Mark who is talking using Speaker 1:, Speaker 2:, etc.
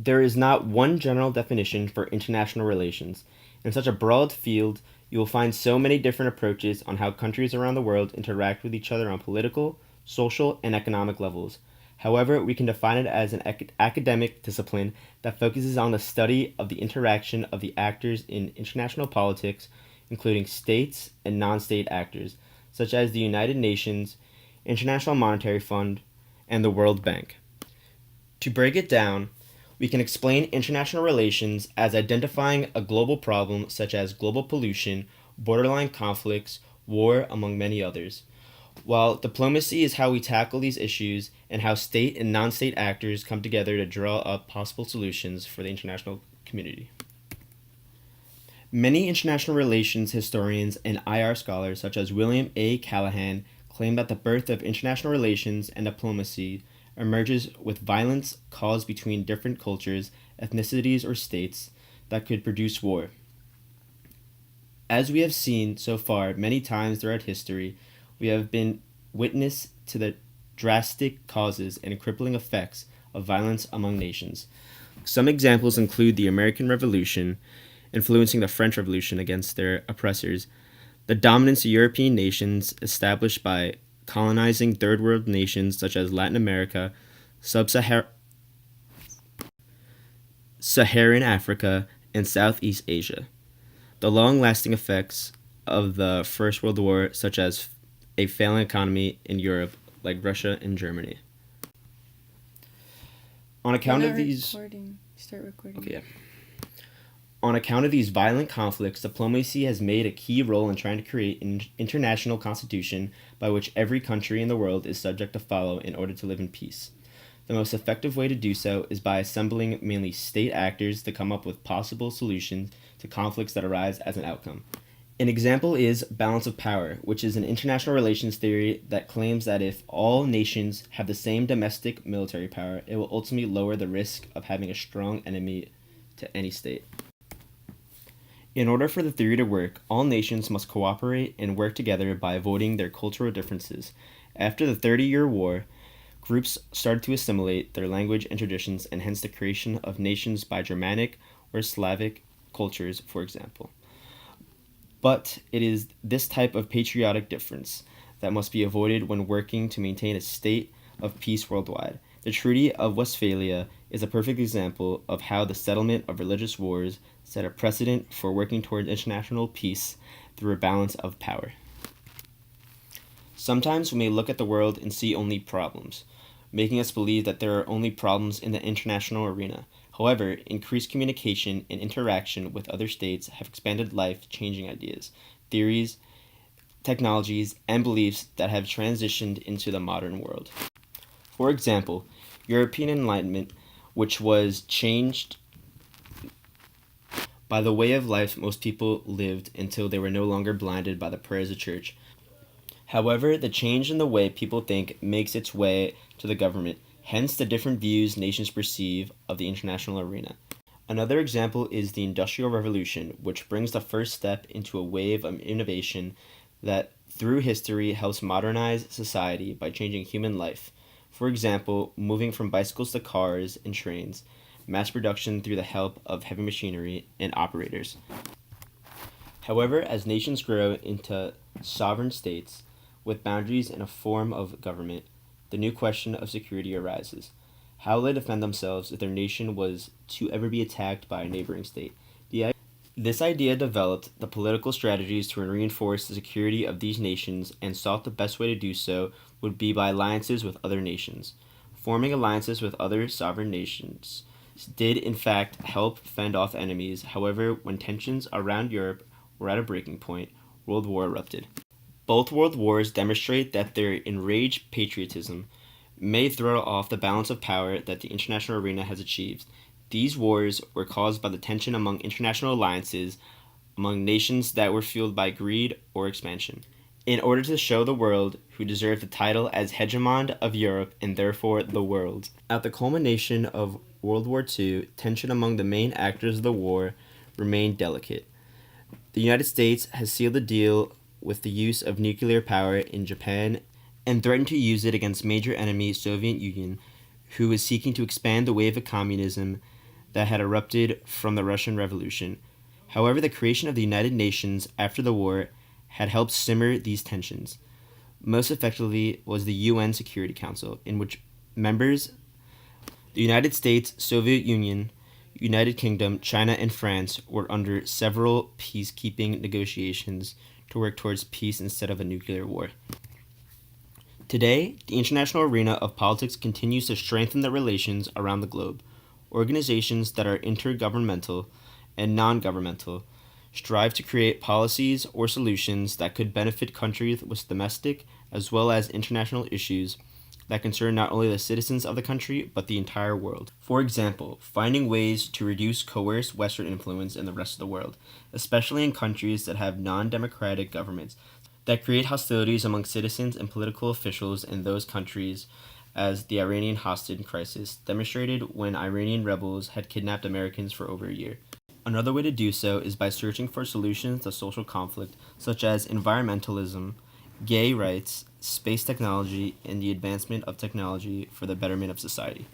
Speaker 1: There is not one general definition for international relations. In such a broad field, you will find so many different approaches on how countries around the world interact with each other on political, social, and economic levels. However, we can define it as an academic discipline that focuses on the study of the interaction of the actors in international politics, including states and non state actors, such as the United Nations, International Monetary Fund, and the World Bank. To break it down, we can explain international relations as identifying a global problem such as global pollution, borderline conflicts, war, among many others. While diplomacy is how we tackle these issues and how state and non state actors come together to draw up possible solutions for the international community. Many international relations historians and IR scholars, such as William A. Callahan, claim that the birth of international relations and diplomacy emerges with violence caused between different cultures, ethnicities, or states that could produce war. As we have seen so far many times throughout history, we have been witness to the drastic causes and crippling effects of violence among nations. Some examples include the American Revolution, influencing the French Revolution against their oppressors, the dominance of European nations established by colonizing third world nations such as Latin America, Sub-Saharan Africa, and Southeast Asia. The long-lasting effects of the First World War, such as a failing economy in Europe, like Russia and Germany. On account of these,
Speaker 2: Start recording.
Speaker 1: Okay, yeah. On account of these violent conflicts, diplomacy has made a key role in trying to create an international constitution by which every country in the world is subject to follow in order to live in peace. The most effective way to do so is by assembling mainly state actors to come up with possible solutions to conflicts that arise as an outcome. An example is balance of power, which is an international relations theory that claims that if all nations have the same domestic military power, it will ultimately lower the risk of having a strong enemy to any state. In order for the theory to work, all nations must cooperate and work together by avoiding their cultural differences. After the 30-Year War, groups started to assimilate their language and traditions, and hence the creation of nations by Germanic or Slavic cultures, for example. But it is this type of patriotic difference that must be avoided when working to maintain a state of peace worldwide. The Treaty of Westphalia is a perfect example of how the settlement of religious wars set a precedent for working toward international peace through a balance of power. Sometimes we may look at the world and see only problems, making us believe that there are only problems in the international arena. However, increased communication and interaction with other states have expanded life-changing ideas, theories, technologies, and beliefs that have transitioned into the modern world. For example, European Enlightenment, which was changed by the way of life most people lived until they were no longer blinded by the prayers of church. However, the change in the way people think makes its way to the government, hence the different views nations perceive of the international arena. Another example is the Industrial Revolution, which brings the first step into a wave of innovation that through history helps modernize society by changing human life. For example, moving from bicycles to cars and trains, mass production through the help of heavy machinery and operators. However, as nations grow into sovereign states with boundaries and a form of government, the new question of security arises. How will they defend themselves if their nation was to ever be attacked by a neighboring state? This idea developed the political strategies to reinforce the security of these nations and sought the best way to do so would be by alliances with other nations. Forming alliances with other sovereign nations did in fact help fend off enemies. However, when tensions around Europe were at a breaking point, World War erupted. Both world wars demonstrate that their enraged patriotism may throw off the balance of power that the international arena has achieved. These wars were caused by the tension among international alliances among nations that were fueled by greed or expansion. In order to show the world who deserved the title as hegemon of Europe and therefore the world. At the culmination of World War II, tension among the main actors of the war remained delicate. The United States has sealed the deal with the use of nuclear power in Japan and threatened to use it against major enemy Soviet Union, who was seeking to expand the wave of communism that had erupted from the Russian Revolution. However, the creation of the United Nations after the war had helped simmer these tensions. Most effectively was the UN Security Council, in which members the United States, Soviet Union, United Kingdom, China, and France were under several peacekeeping negotiations to work towards peace instead of a nuclear war. Today, the international arena of politics continues to strengthen the relations around the globe. Organizations that are intergovernmental and non governmental strive to create policies or solutions that could benefit countries with domestic as well as international issues that concern not only the citizens of the country but the entire world. For example, finding ways to reduce coerced Western influence in the rest of the world, especially in countries that have non-democratic governments that create hostilities among citizens and political officials in those countries, as the Iranian hostage crisis demonstrated when Iranian rebels had kidnapped Americans for over a year. Another way to do so is by searching for solutions to social conflict such as environmentalism, gay rights, space technology, and the advancement of technology for the betterment of society.